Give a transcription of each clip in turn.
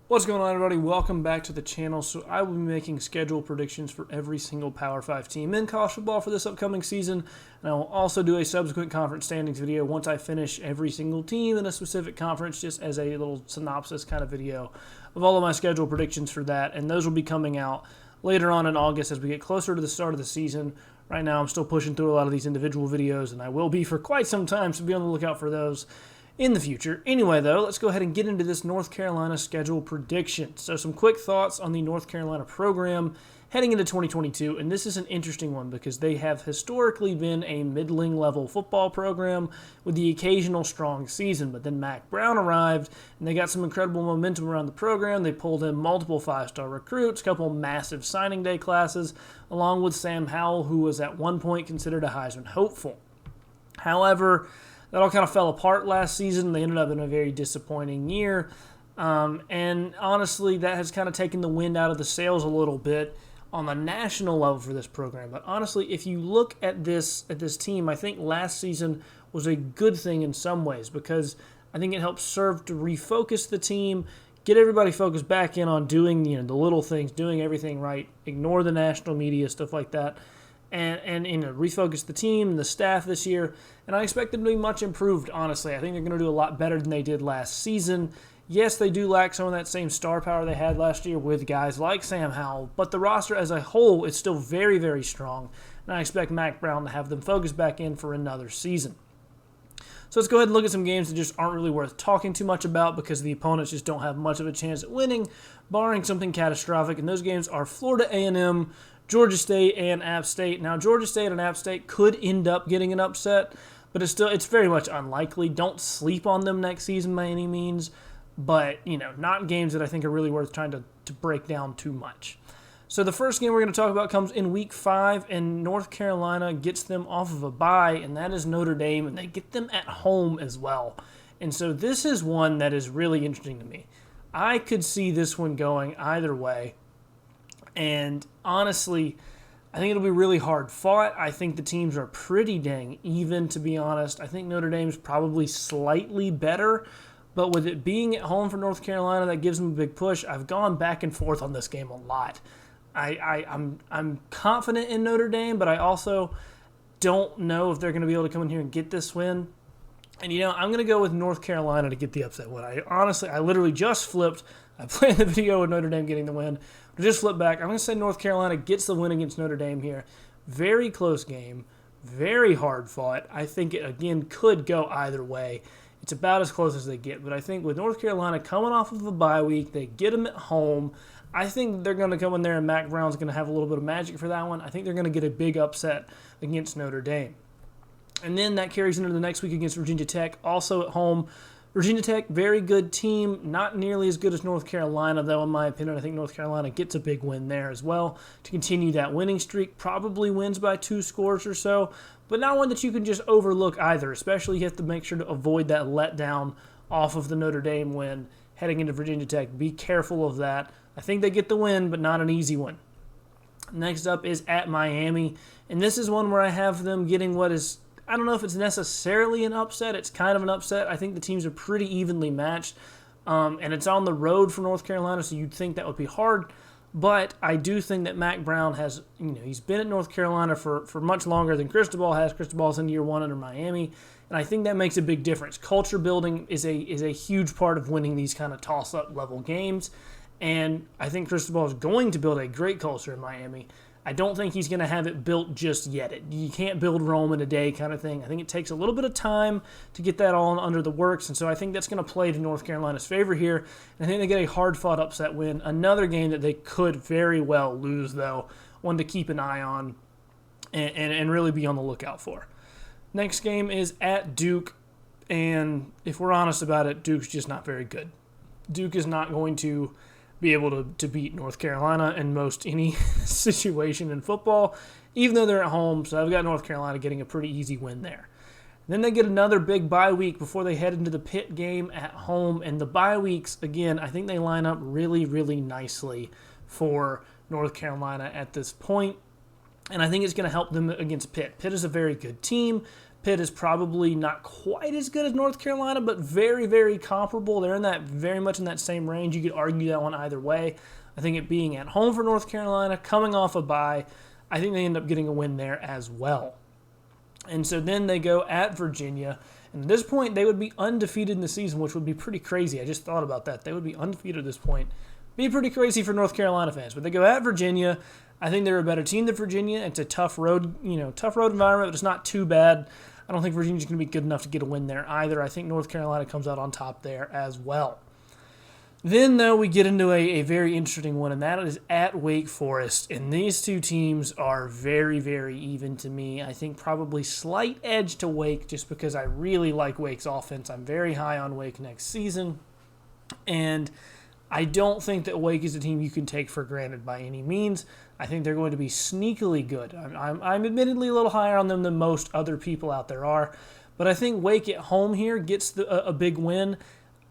What's going on, everybody? Welcome back to the channel. So I will be making schedule predictions for every single Power 5 team in college football for this upcoming season. And I will also do a subsequent conference standings video once I finish every single team in a specific conference, just as a little synopsis kind of video of all of my schedule predictions for that. And those will be coming out later on in August as we get closer to the start of the season. Right now, I'm still pushing through a lot of these individual videos, and I will be for quite some time, so be on the lookout for those in the future. Anyway, though, let's go ahead and get into this North Carolina schedule prediction. So some quick thoughts on the North Carolina program heading into 2022, and this is an interesting one because they have historically been a middling level football program with the occasional strong season, but then Mack Brown arrived and they got some incredible momentum around the program. They pulled in multiple five-star recruits, a couple massive signing day classes, along with Sam Howell, who was at one point considered a Heisman hopeful. However, that all kind of fell apart last season. They ended up in a very disappointing year. And honestly, that has kind of taken the wind out of the sails a little bit on the national level for this program. But honestly, if you look at this team, I think last season was a good thing in some ways because I think it helped serve to refocus the team, get everybody focused back in on doing the little things, doing everything right, ignore the national media, stuff like that. And refocus the team and the staff this year. And I expect them to be much improved, honestly. I think they're going to do a lot better than they did last season. Yes, they do lack some of that same star power they had last year with guys like Sam Howell, but the roster as a whole is still very, very strong. And I expect Mack Brown to have them focus back in for another season. So let's go ahead and look at some games that just aren't really worth talking too much about because the opponents just don't have much of a chance at winning, barring something catastrophic. And those games are Florida A&M, Georgia State, and App State. Now, Georgia State and App State could end up getting an upset, but it's very much unlikely. Don't sleep on them next season by any means, but, not games that I think are really worth trying to break down too much. So the first game we're going to talk about comes in Week 5, and North Carolina gets them off of a bye, and that is Notre Dame, and they get them at home as well. And so this is one that is really interesting to me. I could see this one going either way. And honestly, I think it'll be really hard fought. I think the teams are pretty dang even, to be honest. I think Notre Dame's probably slightly better, but with it being at home for North Carolina, that gives them a big push. I've gone back and forth on this game a lot. I'm confident in Notre Dame, but I also don't know if they're going to be able to come in here and get this win. And, I'm going to go with North Carolina to get the upset win. I literally just flipped. I played the video with Notre Dame getting the win. I just flipped back. I'm going to say North Carolina gets the win against Notre Dame here. Very close game. Very hard fought. I think it, again, could go either way. It's about as close as they get. But I think with North Carolina coming off of a bye week, they get them at home. I think they're going to come in there and Mack Brown's going to have a little bit of magic for that one. I think they're going to get a big upset against Notre Dame. And then that carries into the next week against Virginia Tech, also at home. Virginia Tech, very good team. Not nearly as good as North Carolina, though, in my opinion. I think North Carolina gets a big win there as well to continue that winning streak. Probably wins by 2 scores or so, but not one that you can just overlook either, especially you have to make sure to avoid that letdown off of the Notre Dame win heading into Virginia Tech. Be careful of that. I think they get the win, but not an easy one. Next up is at Miami, and this is one where I have them getting what is, I don't know if it's necessarily an upset. It's kind of an upset. I think the teams are pretty evenly matched, and it's on the road for North Carolina, so you'd think that would be hard. But I do think that Mack Brown has, he's been at North Carolina for much longer than Cristobal has. Cristobal's in year 1 under Miami, and I think that makes a big difference. Culture building is a huge part of winning these kind of toss-up level games, and I think Cristobal is going to build a great culture in Miami. I don't think he's going to have it built just yet. You can't build Rome in a day kind of thing. I think it takes a little bit of time to get that all under the works, and so I think that's going to play to North Carolina's favor here. And I think they get a hard-fought upset win. Another game that they could very well lose, though, one to keep an eye on and really be on the lookout for. Next game is at Duke, and if we're honest about it, Duke's just not very good. Duke is not going to be able to beat North Carolina in most any situation in football, even though they're at home. So I've got North Carolina getting a pretty easy win there. Then they get another big bye week before they head into the Pitt game at home. And the bye weeks, again, I think they line up really, really nicely for North Carolina at this point. And I think it's going to help them against Pitt. Pitt is a very good team. Pitt is probably not quite as good as North Carolina, but very, very comparable. They're in that very much in that same range. You could argue that one either way. I think it being at home for North Carolina, coming off a bye, I think they end up getting a win there as well. And so then they go at Virginia. And at this point, they would be undefeated in the season, which would be pretty crazy. I just thought about that. They would be undefeated at this point. Be pretty crazy for North Carolina fans. But they go at Virginia. I think they're a better team than Virginia. It's a tough road environment, but it's not too bad. I don't think Virginia's going to be good enough to get a win there either. I think North Carolina comes out on top there as well. Then, though, we get into a very interesting one, and that is at Wake Forest. And these two teams are very, very even to me. I think probably slight edge to Wake just because I really like Wake's offense. I'm very high on Wake next season. And I don't think that Wake is a team you can take for granted by any means. I think they're going to be sneakily good. I'm admittedly a little higher on them than most other people out there are. But I think Wake at home here gets a big win.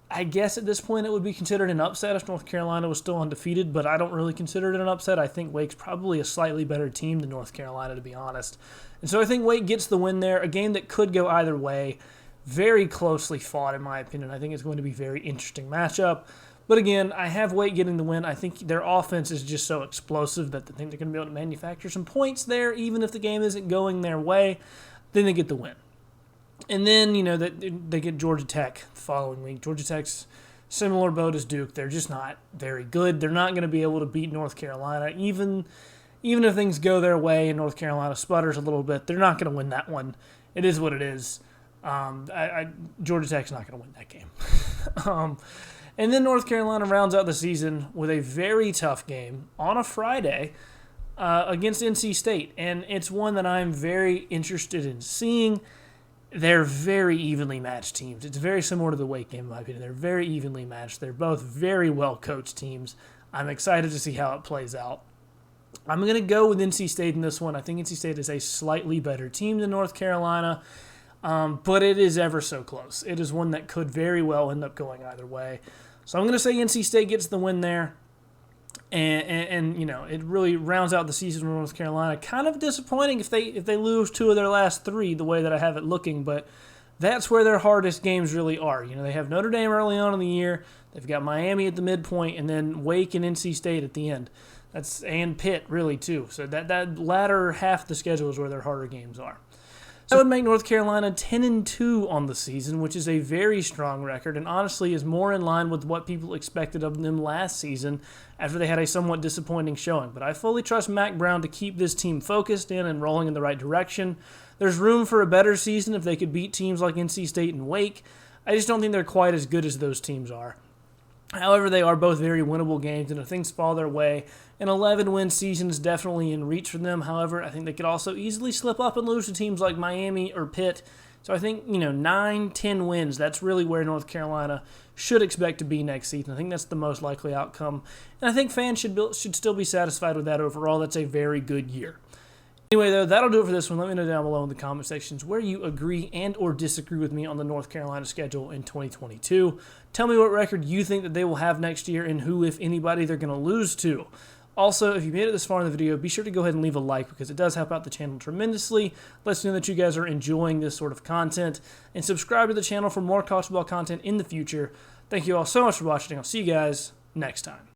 I guess at this point it would be considered an upset if North Carolina was still undefeated, but I don't really consider it an upset. I think Wake's probably a slightly better team than North Carolina, to be honest. And so I think Wake gets the win there, a game that could go either way. Very closely fought, in my opinion. I think it's going to be a very interesting matchup. But again, I have Wake getting the win. I think their offense is just so explosive that I think they're going to be able to manufacture some points there, even if the game isn't going their way. Then they get the win. And then, they get Georgia Tech the following week. Georgia Tech's similar boat as Duke. They're just not very good. They're not going to be able to beat North Carolina. Even if things go their way and North Carolina sputters a little bit, they're not going to win that one. It is what it is. Georgia Tech's not going to win that game. And then North Carolina rounds out the season with a very tough game on a Friday against NC State. And it's one that I'm very interested in seeing. They're very evenly matched teams. It's very similar to the Wake game, in my opinion. They're very evenly matched. They're both very well-coached teams. I'm excited to see how it plays out. I'm going to go with NC State in this one. I think NC State is a slightly better team than North Carolina, but it is ever so close. It is one that could very well end up going either way. So I'm going to say NC State gets the win there. And it really rounds out the season for North Carolina. Kind of disappointing if they lose 2 of their last 3 the way that I have it looking, but that's where their hardest games really are. They have Notre Dame early on in the year. They've got Miami at the midpoint, and then Wake and NC State at the end. And Pitt really too. So that latter half of the schedule is where their harder games are. That would make North Carolina 10-2 on the season, which is a very strong record, and honestly is more in line with what people expected of them last season after they had a somewhat disappointing showing. But I fully trust Mack Brown to keep this team focused in and rolling in the right direction. There's room for a better season if they could beat teams like NC State and Wake. I just don't think they're quite as good as those teams are. However, they are both very winnable games, and if things fall their way, an 11-win season is definitely in reach for them. However, I think they could also easily slip up and lose to teams like Miami or Pitt. So I think, 9, 10 wins, that's really where North Carolina should expect to be next season. I think that's the most likely outcome. And I think fans should still be satisfied with that overall. That's a very good year. Anyway, though, that'll do it for this one. Let me know down below in the comment sections where you agree and or disagree with me on the North Carolina schedule in 2022. Tell me what record you think that they will have next year and who, if anybody, they're going to lose to. Also, if you made it this far in the video, be sure to go ahead and leave a like because it does help out the channel tremendously. Lets me know that you guys are enjoying this sort of content. And subscribe to the channel for more college football content in the future. Thank you all so much for watching. I'll see you guys next time.